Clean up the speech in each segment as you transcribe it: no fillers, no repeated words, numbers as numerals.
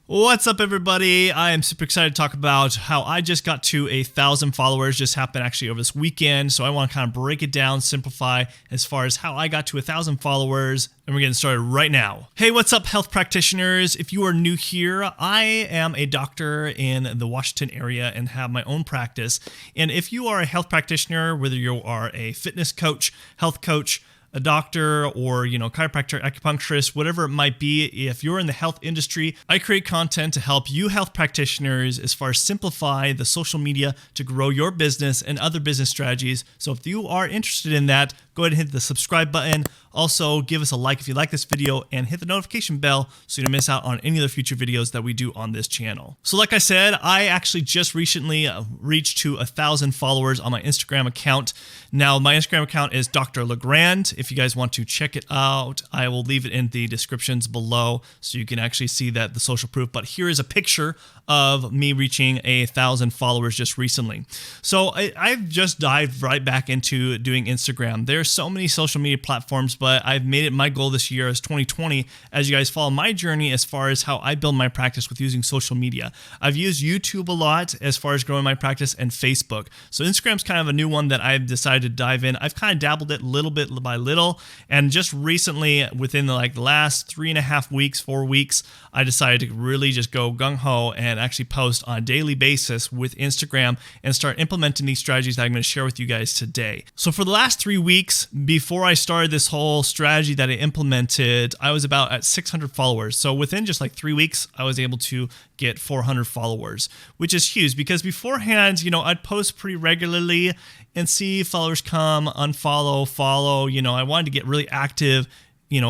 What's up, everybody? I am super excited to talk about how I just got to 1,000 followers. Just happened actually over this weekend. So I want to kind of break it down, simplify as far as how I got to 1,000 followers. And we're getting started right now. Hey, what's up, health practitioners? If you are new here, I am a doctor in the Washington area and have my own practice. And if you are a health practitioner, whether you are a fitness coach, health coach, a doctor, or chiropractor, acupuncturist, whatever it might be, if you're in the health industry, I create content to help you health practitioners as far as simplify the social media to grow your business and other business strategies. So if you are interested in that, go ahead and hit the subscribe button. Also, give us a like if you like this video and hit the notification bell so you don't miss out on any other future videos that we do on this channel. So like I said, I actually just recently reached to 1,000 followers on my Instagram account. Now, my Instagram account is Dr. LeGrand. If you guys want to check it out, I will leave it in the descriptions below so you can actually see that the social proof. But here is a picture of me reaching 1,000 followers just recently. So I've just dived right back into doing Instagram. There's so many social media platforms, but I've made it my goal this year as 2020 as you guys follow my journey as far as how I build my practice with using social media. I've used YouTube a lot as far as growing my practice and Facebook. So Instagram's kind of a new one that I've decided to dive in. I've kind of dabbled it little bit by little, and just recently within the last 3.5 weeks, 4 weeks, I decided to really just go gung-ho and actually post on a daily basis with Instagram and start implementing these strategies that I'm going to share with you guys today. So for the last 3 weeks, before I started this whole strategy that I implemented, I was about at 600 followers. So within just 3 weeks, I was able to get 400 followers, which is huge because beforehand, I'd post pretty regularly and see followers come, unfollow, follow. I wanted to get really active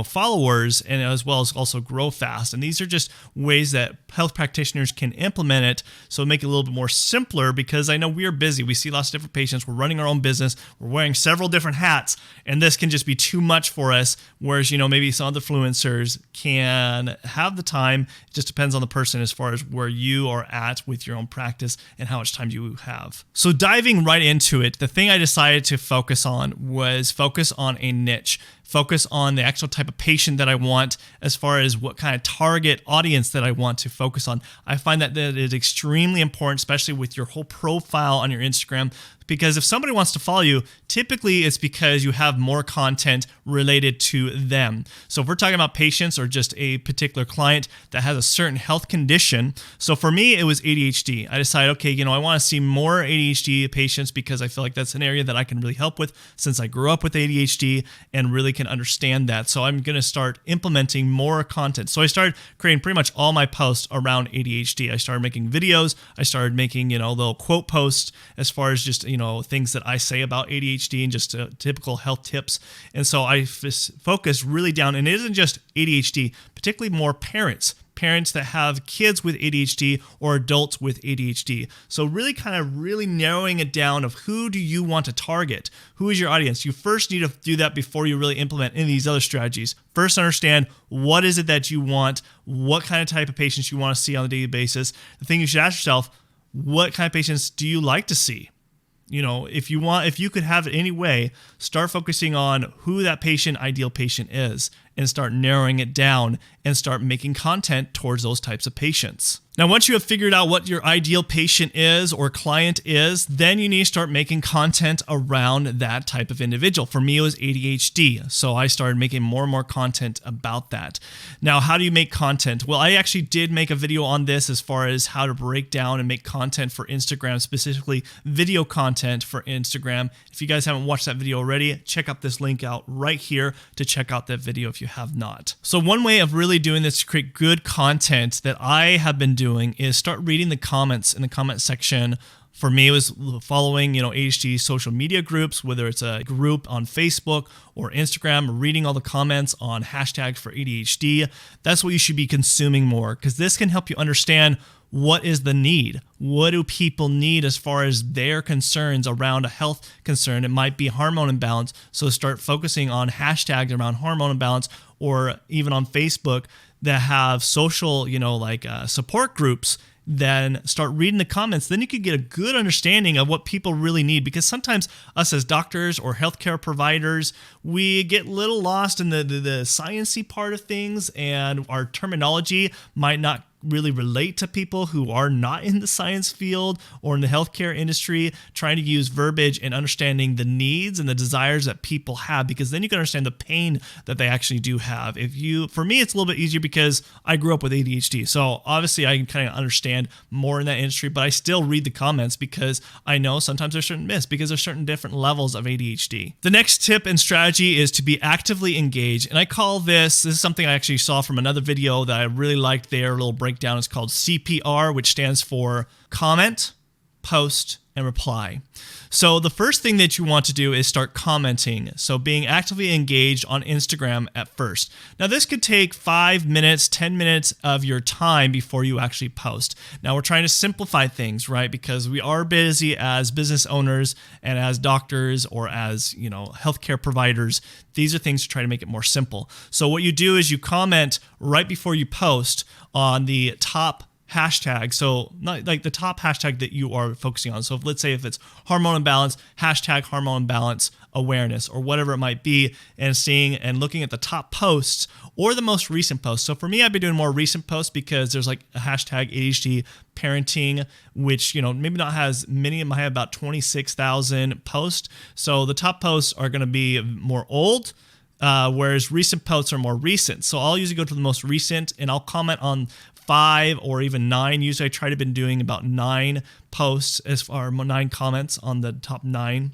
followers, and as well as also grow fast. And these are just ways that health practitioners can implement it, so make it a little bit more simpler, because I know we are busy. We see lots of different patients. We're running our own business. We're wearing several different hats, and this can just be too much for us. Whereas, maybe some other influencers can have the time. It just depends on the person as far as where you are at with your own practice and how much time you have. So diving right into it, the thing I decided to focus on was focus on a niche. Focus on the actual type of patient that I want as far as what kind of target audience that I want to focus on. I find that is extremely important, especially with your whole profile on your Instagram, because if somebody wants to follow you, typically it's because you have more content related to them. So if we're talking about patients or just a particular client that has a certain health condition, so for me, it was ADHD. I decided, okay, I want to see more ADHD patients because I feel like that's an area that I can really help with since I grew up with ADHD and really can understand that. So I'm going to start implementing more content. So I started creating pretty much all my posts around ADHD. I started making videos. I started making, little quote posts as far as just, things that I say about ADHD and just typical health tips. And so I focused really down, and it isn't just ADHD, particularly more parents that have kids with ADHD or adults with ADHD. So really narrowing it down of who do you want to target? Who is your audience? You first need to do that before you really implement any of these other strategies. First, understand what is it that you want, what kind of type of patients you want to see on a daily basis. The thing you should ask yourself, what kind of patients do you like to see? If you could have it any way, start focusing on who that ideal patient is, and start narrowing it down and start making content towards those types of patients. Now, once you have figured out what your ideal patient is or client is, then you need to start making content around that type of individual. For me, it was ADHD, so I started making more and more content about that. Now, how do you make content? Well, I actually did make a video on this as far as how to break down and make content for Instagram, specifically video content for Instagram. If you guys haven't watched that video already, check out this link out right here to check out that video if you have not. So one way of really doing this to create good content that I have been doing is start reading the comments in the comment section. For me, it was following, ADHD social media groups, whether it's a group on Facebook or Instagram, reading all the comments on hashtags for ADHD. That's what you should be consuming more, because this can help you understand what is the need. What do people need as far as their concerns around a health concern? It might be hormone imbalance. So start focusing on hashtags around hormone imbalance, or even on Facebook that have social, support groups. Then start reading the comments. Then you could get a good understanding of what people really need, because sometimes us as doctors or healthcare providers, we get a little lost in the sciencey part of things, and our terminology might not really relate to people who are not in the science field or in the healthcare industry, trying to use verbiage and understanding the needs and the desires that people have, because then you can understand the pain that they actually do have. For me, it's a little bit easier because I grew up with ADHD. So obviously I can kind of understand more in that industry, but I still read the comments because I know sometimes there's certain myths because there's certain different levels of ADHD. The next tip and strategy is to be actively engaged. And I call this is something I actually saw from another video that I really liked there, a little breakdown. It's called CPR, which stands for comment, post, and reply. So the first thing that you want to do is start commenting. So being actively engaged on Instagram at first. Now this could take 5 minutes, 10 minutes of your time before you actually post. Now we're trying to simplify things, right? Because we are busy as business owners and as doctors or as, healthcare providers. These are things to try to make it more simple. So what you do is you comment right before you post on the top hashtag. So not like the top hashtag that you are focusing on. So let's say if it's hormone imbalance, hashtag hormone imbalance awareness or whatever it might be, and seeing and looking at the top posts or the most recent posts. So for me, I've been doing more recent posts because there's like a hashtag ADHD parenting, which, maybe not has many. It might have about 26,000 posts. So the top posts are going to be more old, whereas recent posts are more recent. So I'll usually go to the most recent and I'll comment on 5 or even 9. Usually I try to been doing about 9 posts as far 9 comments on the top 9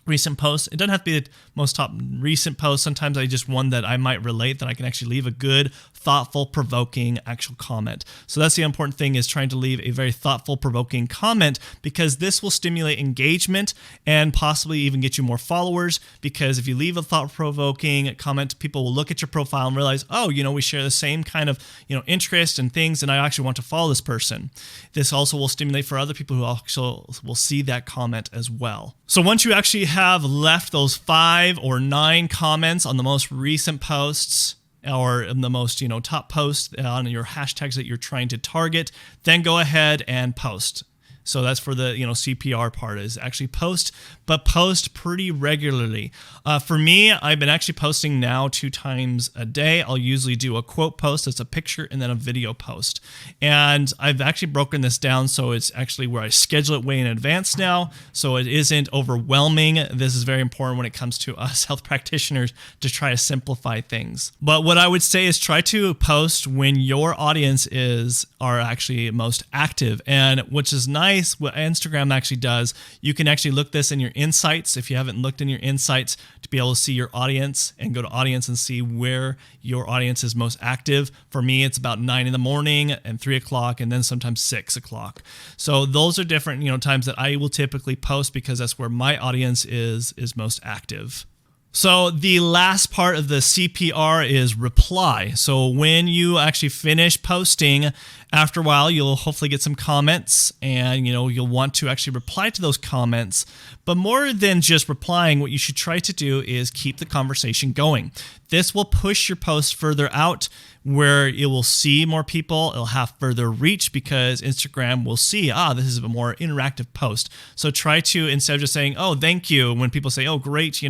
recent posts. It doesn't have to be the most top recent post. Sometimes I just one that I might relate that I can actually leave a good, thoughtful, provoking actual comment. So that's the important thing, is trying to leave a very thoughtful, provoking comment, because this will stimulate engagement and possibly even get you more followers. Because if you leave a thought-provoking comment, people will look at your profile and realize, oh, we share the same kind of, interest and things, and I actually want to follow this person. This also will stimulate for other people who also will see that comment as well. So once you actually have left those 5 or 9 comments on the most recent posts, or the most, top posts on your hashtags that you're trying to target, then go ahead and post. So that's for the, CPR part, is actually post, but post pretty regularly. For me, I've been actually posting now 2 times a day. I'll usually do a quote post, that's a picture, and then a video post. And I've actually broken this down so it's actually where I schedule it way in advance now, so it isn't overwhelming. This is very important when it comes to us health practitioners to try to simplify things. But what I would say is try to post when your audience are actually most active. And which is nice, what Instagram actually does, you can actually look this in your insights, if you haven't looked in your insights, to be able to see your audience and go to audience and see where your audience is most active. For me, it's about 9 in the morning and 3 o'clock, and then sometimes 6 o'clock. So those are different, times that I will typically post, because that's where my audience is most active. So the last part of the CPR is reply. So when you actually finish posting, after a while, you'll hopefully get some comments, and you'll want to actually reply to those comments. But more than just replying, what you should try to do is keep the conversation going. This will push your post further out, where it will see more people. It'll have further reach because Instagram will see, this is a more interactive post. So try to, instead of just saying, oh, thank you, when people say, oh, great,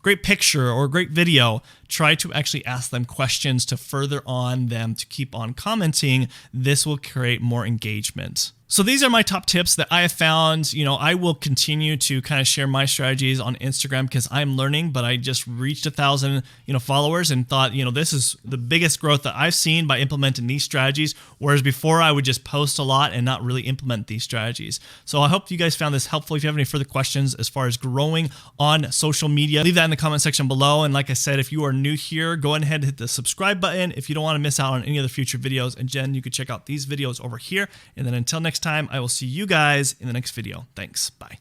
great picture or great video, try to actually ask them questions to further on them to keep on commenting. This will create more engagement. So these are my top tips that I have found. I will continue to kind of share my strategies on Instagram because I'm learning, but I just reached 1,000, followers and thought, this is the biggest growth that I've seen by implementing these strategies. Whereas before I would just post a lot and not really implement these strategies. So I hope you guys found this helpful. If you have any further questions as far as growing on social media, leave that in the comment section below. And like I said, if you are new here, go ahead and hit the subscribe button if you don't want to miss out on any of the future videos. And Jen, you can check out these videos over here. And then until next time, I will see you guys in the next video. Thanks. Bye.